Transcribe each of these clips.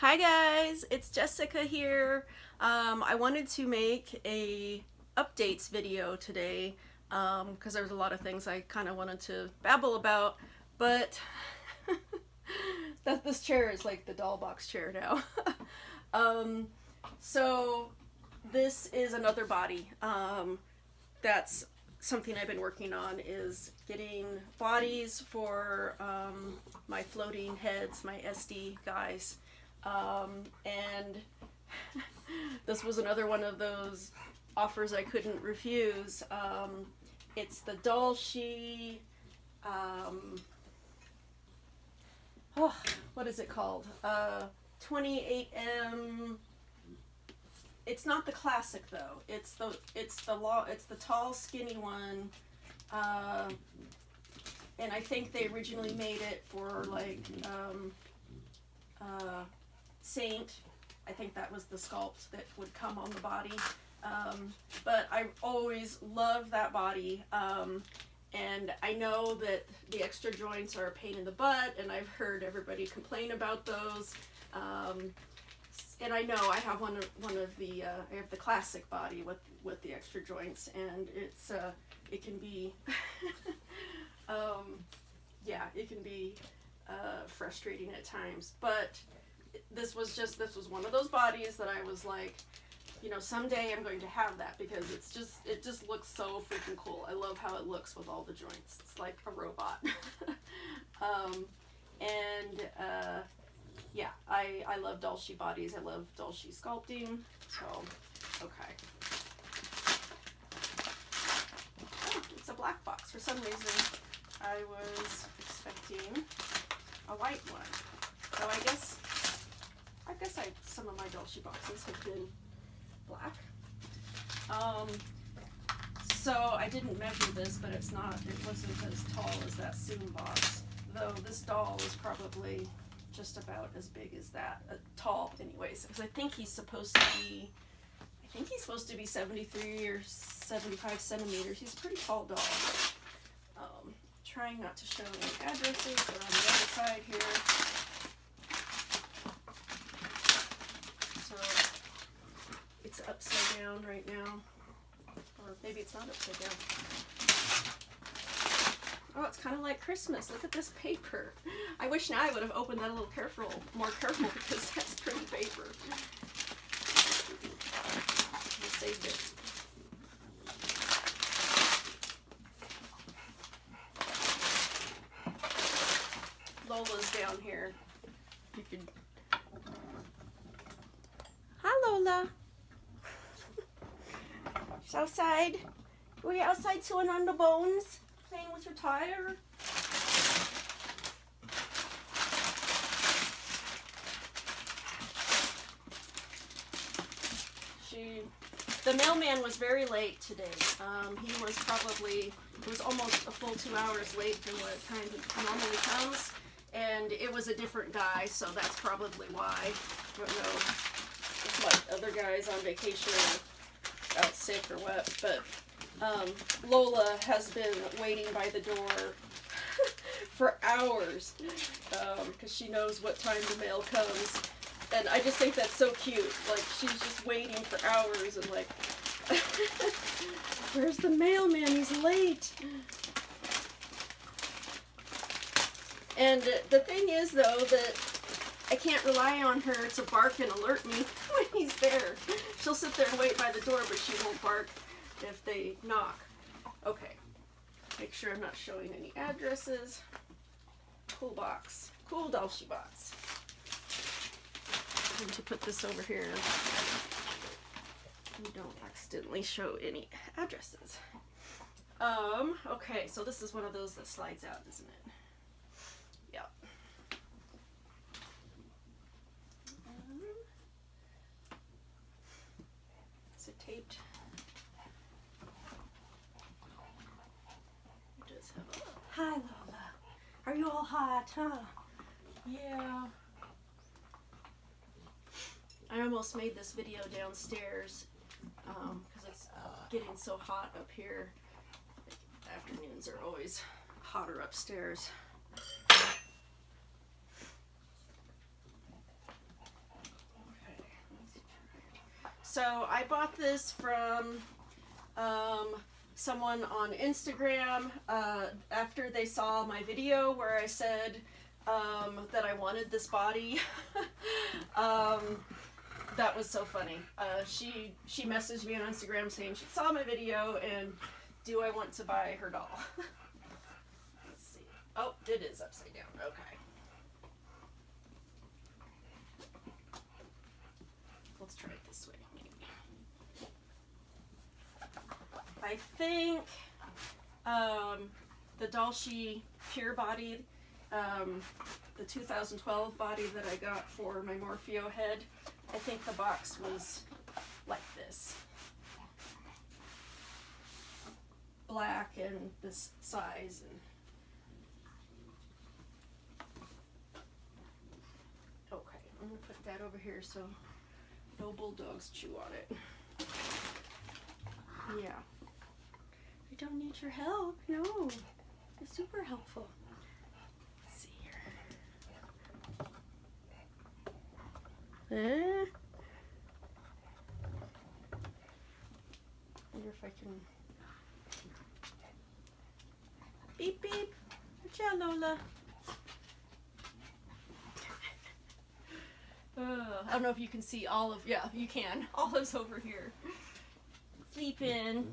Hi guys, it's Jessica here. I wanted to make a updates video today because there's a lot of things I kind of wanted to babble about, but this chair is like the doll box chair now. um, so this is another body. That's something I've been working on, is getting bodies for my floating heads, my SD guys. And this was another one of those offers I couldn't refuse. It's the DollShe, what is it called? 28M. It's not the classic though. It's the tall, skinny one. And I think they originally made it for like Saint. I think that was the sculpt that would come on the body. But I always loved that body. And I know that the extra joints are a pain in the butt, and I've heard everybody complain about those. And I know I have one of the I have the classic body with the extra joints, and it can be yeah, it can be frustrating at times. But this was one of those bodies that I was like, you know, someday I'm going to have that, because it just looks so freaking cool. I love how it looks with all the joints. It's like a robot. Yeah, I love DollShe bodies. I love DollShe sculpting. So, okay. Oh, it's a black box. For some reason, I was expecting a white one. So I guess some of my DollShe boxes have been black. So I didn't measure this, but it wasn't as tall as that Soon box. Though this doll is probably just about as big as that, tall anyways, because I think he's supposed to be 73 or 75 centimeters. He's a pretty tall doll. Trying not to show any addresses. They're on the other side here. So it's upside down right now, or maybe it's not upside down. Oh, it's kind of like Christmas. Look at this paper. I wish now I would have opened that a little more careful, because that's pretty paper. I saved it. Lola's down here. You can. Hi, Lola. She's outside. Were you outside chewing on the bones? Playing with your tire? The mailman was very late today. It was almost a full 2 hours late for what time he normally comes. And it was a different guy, so that's probably why. I don't know if my other guy's on vacation or out sick or what, but Lola has been waiting by the door for hours, because she knows what time the mail comes. And I just think that's so cute. Like, she's just waiting for hours and like, where's the mailman? He's late. And the thing is, though, that I can't rely on her to bark and alert me when he's there. She'll sit there and wait by the door, but she won't bark if they knock. Okay. Make sure I'm not showing any addresses. Cool box. Cool DollShe box. I'm going to put this over here. We don't accidentally show any addresses. Okay, so this is one of those that slides out, isn't it? Yeah. Is it taped? It does have a... Hi, Lola. Are you all hot, huh? Yeah. I almost made this video downstairs because it's getting so hot up here. Afternoons are always hotter upstairs. So I bought this from someone on Instagram after they saw my video where I said that I wanted this body. That was so funny. She messaged me on Instagram saying she saw my video and do I want to buy her doll? Let's see. Oh, it is upside down. Okay. Let's try it this way. I think the DollShe Pure Body, the 2012 body that I got for my Morpheo head, I think the box was like this. Black and this size. And okay, I'm going to put that over here so no bulldogs chew on it. Yeah. I don't need your help. No. It's super helpful. Let's see here. Wonder if I can. Beep beep. Ciao, Lola. I don't know if you can see Olive. Yeah, you can. Olive's over here. Sleeping.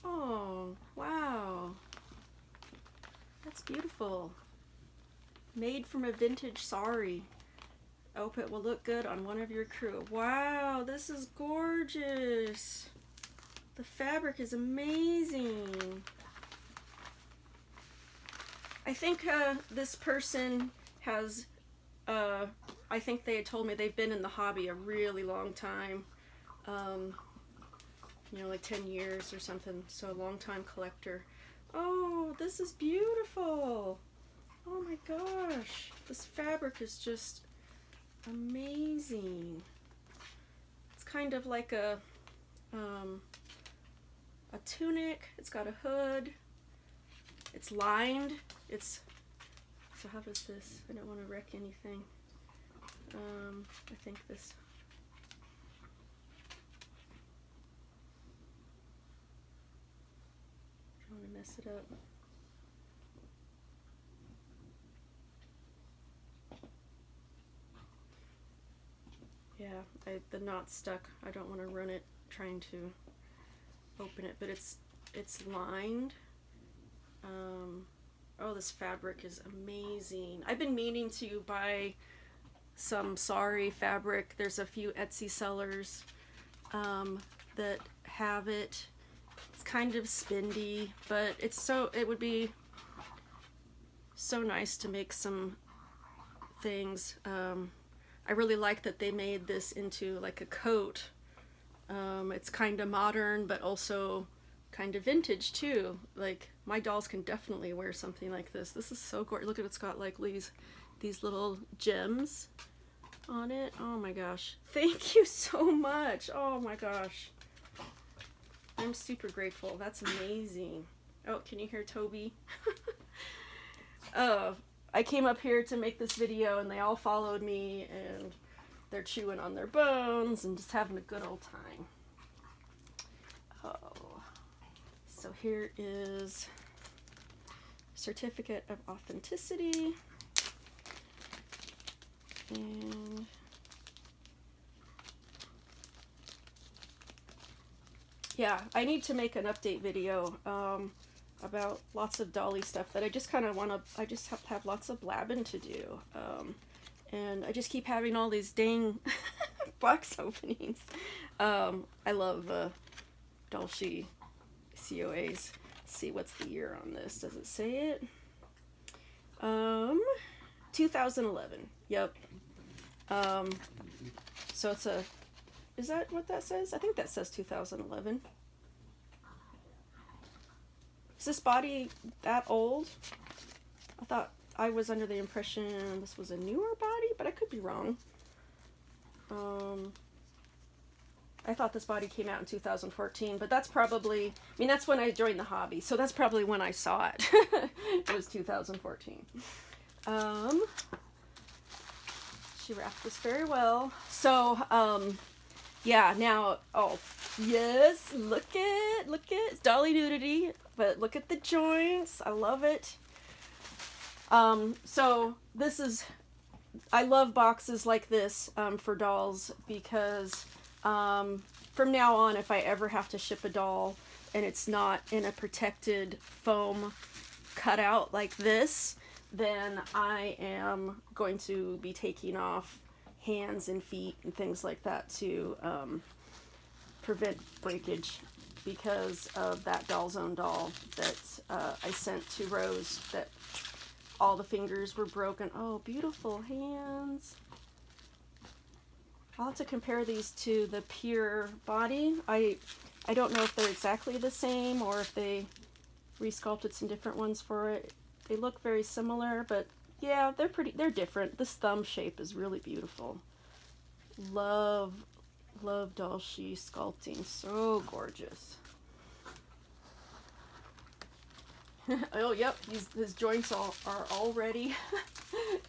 Oh, wow. That's beautiful. Made from a vintage sari. I hope it will look good on one of your crew. Wow, this is gorgeous. The fabric is amazing. I think this person has, I think they had told me they've been in the hobby a really long time. You know, like 10 years or something, so a long time collector. Oh, this is beautiful. Oh my gosh, this fabric is just amazing. It's kind of like a tunic. It's got a hood. It's lined. It's, so how does this, I don't want to wreck anything. I think this, I don't want to mess it up. Yeah, the knot's stuck. I don't want to run it trying to open it, but it's lined. Oh, this fabric is amazing. I've been meaning to buy some sari fabric. There's a few Etsy sellers that have it. It's kind of spendy, but it's so, it would be so nice to make some things. I really like that they made this into like a coat. It's kind of modern, but also kind of vintage too. Like my dolls can definitely wear something like this. This is so gorgeous. Look at it's got like these little gems on it. Oh my gosh. Thank you so much. Oh my gosh. I'm super grateful. That's amazing. Oh, can you hear Toby? I came up here to make this video and they all followed me and they're chewing on their bones and just having a good old time. Oh, so here is certificate of authenticity. And yeah, I need to make an update video about lots of dolly stuff that I just kind of want to, I just have lots of blabbing to do. And I just keep having all these dang box openings. I love DollShe COAs. Let's see, what's the year on this? Does it say it? 2011. Yep. So it's a, is that what that says? I think that says 2011. Is this body that old? I thought I was under the impression this was a newer body, but I could be wrong. I thought this body came out in 2014, but that's probably, I mean, that's when I joined the hobby, so that's probably when I saw it. It was 2014. She wrapped this very well. So, yeah, now, oh, yes, look it, it's dolly nudity, but look at the joints. I love it. So this is, I love boxes like this, for dolls, because, from now on, if I ever have to ship a doll and it's not in a protected foam cutout like this, then I am going to be taking off hands and feet and things like that to prevent breakage, because of that Doll's Own doll that I sent to Rose, that all the fingers were broken. Oh, beautiful hands. I'll have to compare these to the Pure body. I don't know if they're exactly the same or if they resculpted some different ones for it. They look very similar, but yeah, they're different. This thumb shape is really beautiful. Love DollShe sculpting. So gorgeous. Oh, yep, his joints are already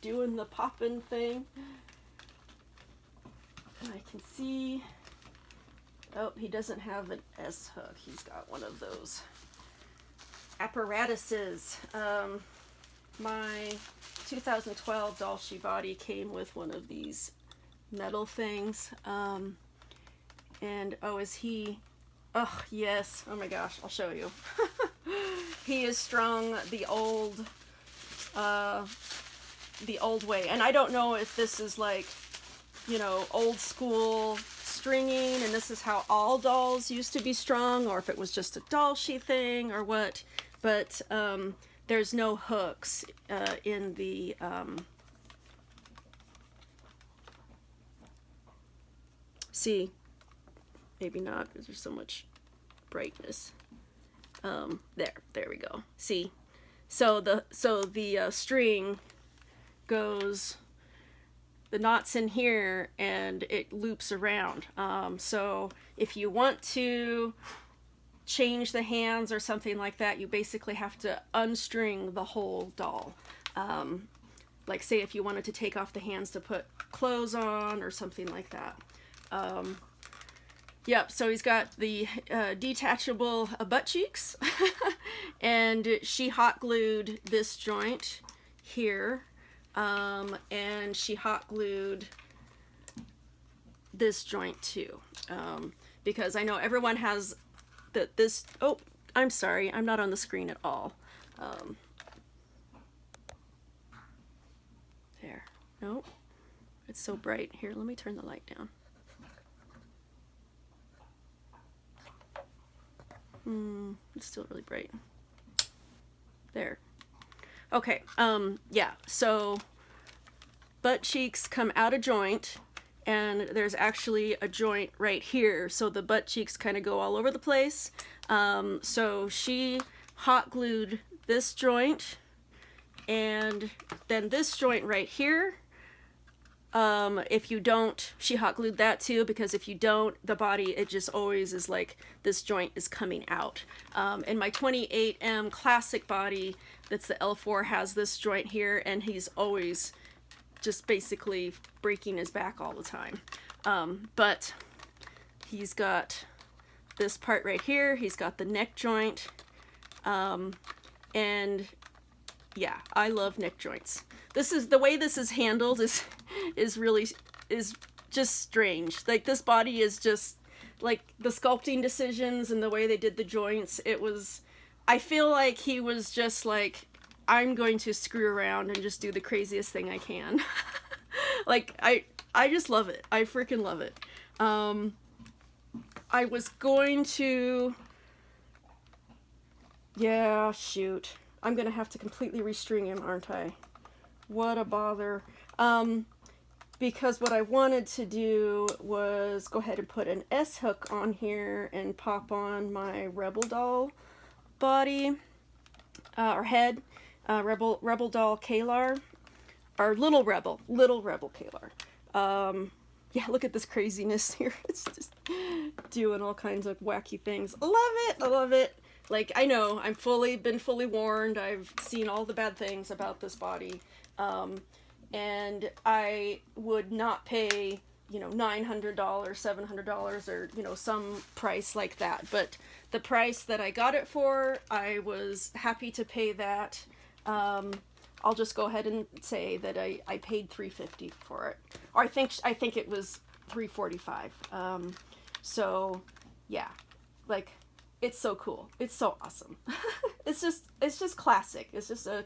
doing the popping thing. And I can see, oh, he doesn't have an S hook. He's got one of those apparatuses. My 2012 DollShe body came with one of these metal things. And oh, is he, oh yes, oh my gosh, I'll show you. He is strung the old way, and I don't know if this is like, you know, old school stringing and this is how all dolls used to be strung, or if it was just a DollShe thing or what, but there's no hooks in the see, maybe not because there's so much brightness. There we go. See, so the string goes, the knot's in here and it loops around. So if you want to change the hands or something like that, you basically have to unstring the whole doll. Like say if you wanted to take off the hands to put clothes on or something like that. Yep, so he's got the detachable butt cheeks, and she hot glued this joint here, and she hot glued this joint too, because I know everyone has this, oh, I'm sorry, I'm not on the screen at all. There, nope, it's so bright. Here, let me turn the light down. It's still really bright. There. Okay, yeah, so butt cheeks come out of joint, and there's actually a joint right here, so the butt cheeks kind of go all over the place. So she hot glued this joint, and then this joint right here. If you don't, she hot glued that too, because if you don't, the body, it just always is like this joint is coming out. And my 28M classic body, that's the L4, has this joint here, and he's always just basically breaking his back all the time. But he's got this part right here, he's got the neck joint, and yeah, I love neck joints. This is, the way this is handled is really just strange. Like, this body is just, like, the sculpting decisions and the way they did the joints, it was, I feel like he was just like, I'm going to screw around and just do the craziest thing I can. Like, I just love it. I freaking love it. I was going to, yeah, shoot. I'm gonna have to completely restring him, aren't I? What a bother. Because what I wanted to do was go ahead and put an S hook on here and pop on my Rebel doll body, or head, Rebel doll Kalar, or Little Rebel Kalar. yeah, look at this craziness here. It's just doing all kinds of wacky things. I love it. I love it. Like, I know I've been fully warned. I've seen all the bad things about this body. And I would not pay, you know, $900, $700, or, you know, some price like that. But the price that I got it for, I was happy to pay that. I'll just go ahead and say that I paid $350 for it. Or I think it was $345. So yeah, like, it's so cool. It's so awesome. It's just classic. It's just a,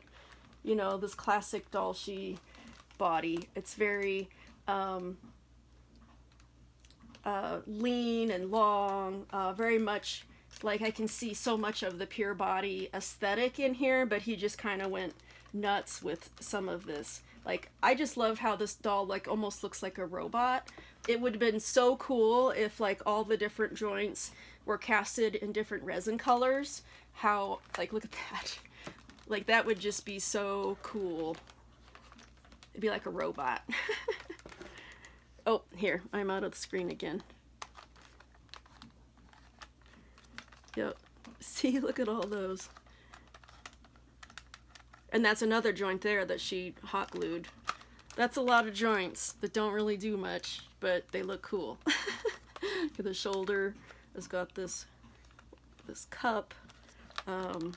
you know, this classic DollShe body. It's very lean and long, very much like I can see so much of the pure body aesthetic in here, but he just kind of went nuts with some of this. Like, I just love how this doll like almost looks like a robot. It would have been so cool if like all the different joints were casted in different resin colors. How, like, look at that. Like, that would just be so cool. It'd be like a robot. Oh, here, I'm out of the screen again. Yep. See, look at all those. And that's another joint there that she hot glued. That's a lot of joints that don't really do much, but they look cool. The shoulder has got this cup, the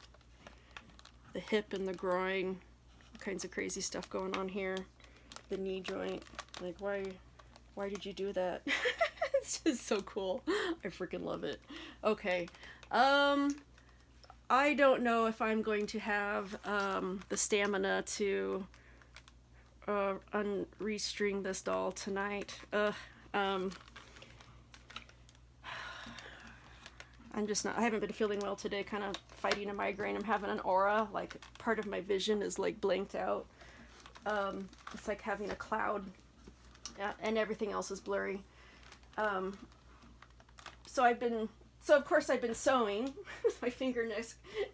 hip and the groin, all kinds of crazy stuff going on here. The knee joint, like, why did you do that? It's just so cool. I freaking love it. Okay, I don't know if I'm going to have the stamina to restring this doll tonight. I'm just not, I haven't been feeling well today, kind of fighting a migraine. I'm having an aura, like part of my vision is like blanked out. It's like having a cloud, and everything else is blurry. So of course I've been sewing with my finger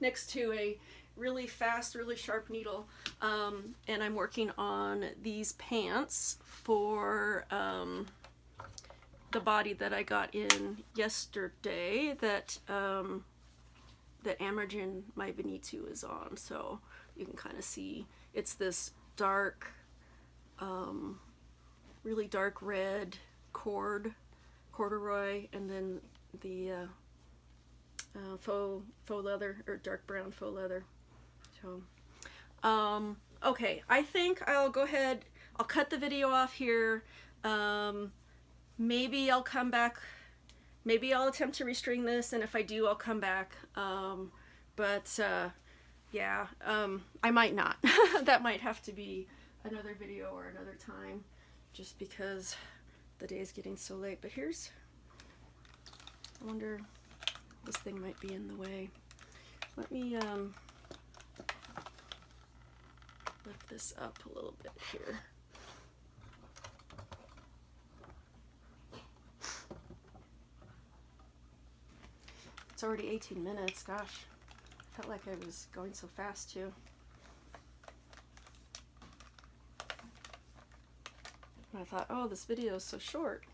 next to a really fast, really sharp needle. And I'm working on these pants for the body that I got in yesterday that that Amergin My Benito is on. So you can kind of see it's this dark, really dark red corduroy, and then the faux leather, or dark brown faux leather. So okay, I think I'll go ahead, I'll cut the video off here. Maybe I'll come back, maybe I'll attempt to restring this, and if I do, I'll come back. Yeah, I might not. That might have to be another video or another time, just because the day is getting so late. But here's, I wonder, this thing might be in the way. Let me lift this up a little bit here. It's already 18 minutes, gosh. Felt like I was going so fast too. And I thought, oh, this video is so short.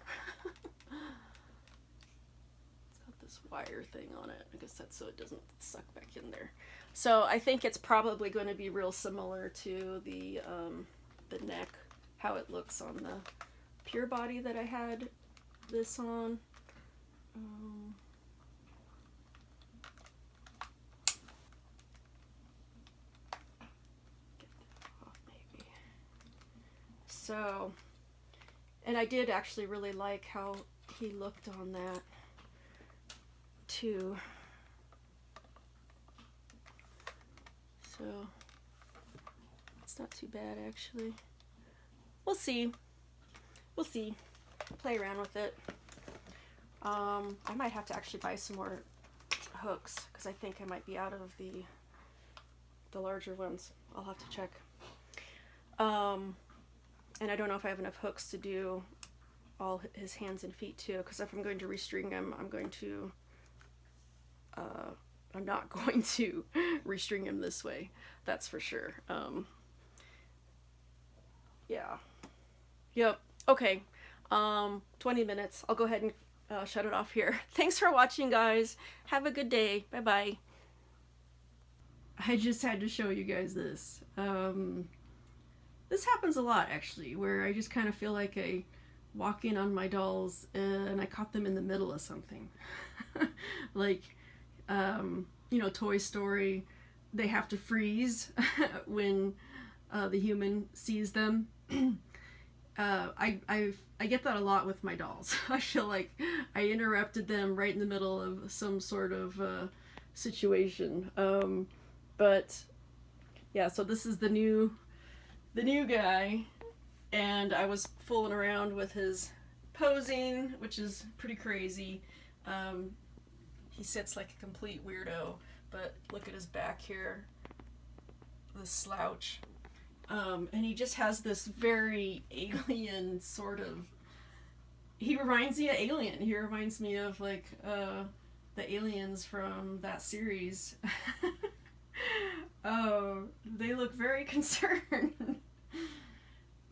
It's got this wire thing on it. I guess that's so it doesn't suck back in there. So I think it's probably going to be real similar to the neck, how it looks on the pure body that I had this on. So, and I did actually really like how he looked on that too. So, it's not too bad actually. We'll see. We'll see. Play around with it. I might have to actually buy some more hooks, because I think I might be out of the larger ones. I'll have to check. And I don't know if I have enough hooks to do all his hands and feet too, because if I'm going to restring him, I'm not going to restring him this way, that's for sure. Yeah. Yep. Okay. 20 minutes. I'll go ahead and shut it off here. Thanks for watching, guys. Have a good day. Bye bye. I just had to show you guys this. This happens a lot, actually, where I just kind of feel like I walk in on my dolls and I caught them in the middle of something. Like, you know, Toy Story, they have to freeze when the human sees them. I get that a lot with my dolls. I feel like I interrupted them right in the middle of some sort of situation. But yeah, so this is the new guy, and I was fooling around with his posing, which is pretty crazy. He sits like a complete weirdo, but look at his back here, the slouch. And he just has this very alien sort of, he reminds me of Alien. He reminds me of like the aliens from that series. Oh, they look very concerned.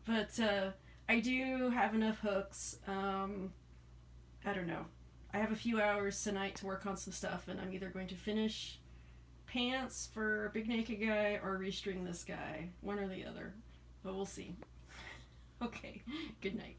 But I do have enough hooks. I don't know. I have a few hours tonight to work on some stuff, and I'm either going to finish pants for a big naked guy or restring this guy. One or the other. But we'll see. Okay, good night.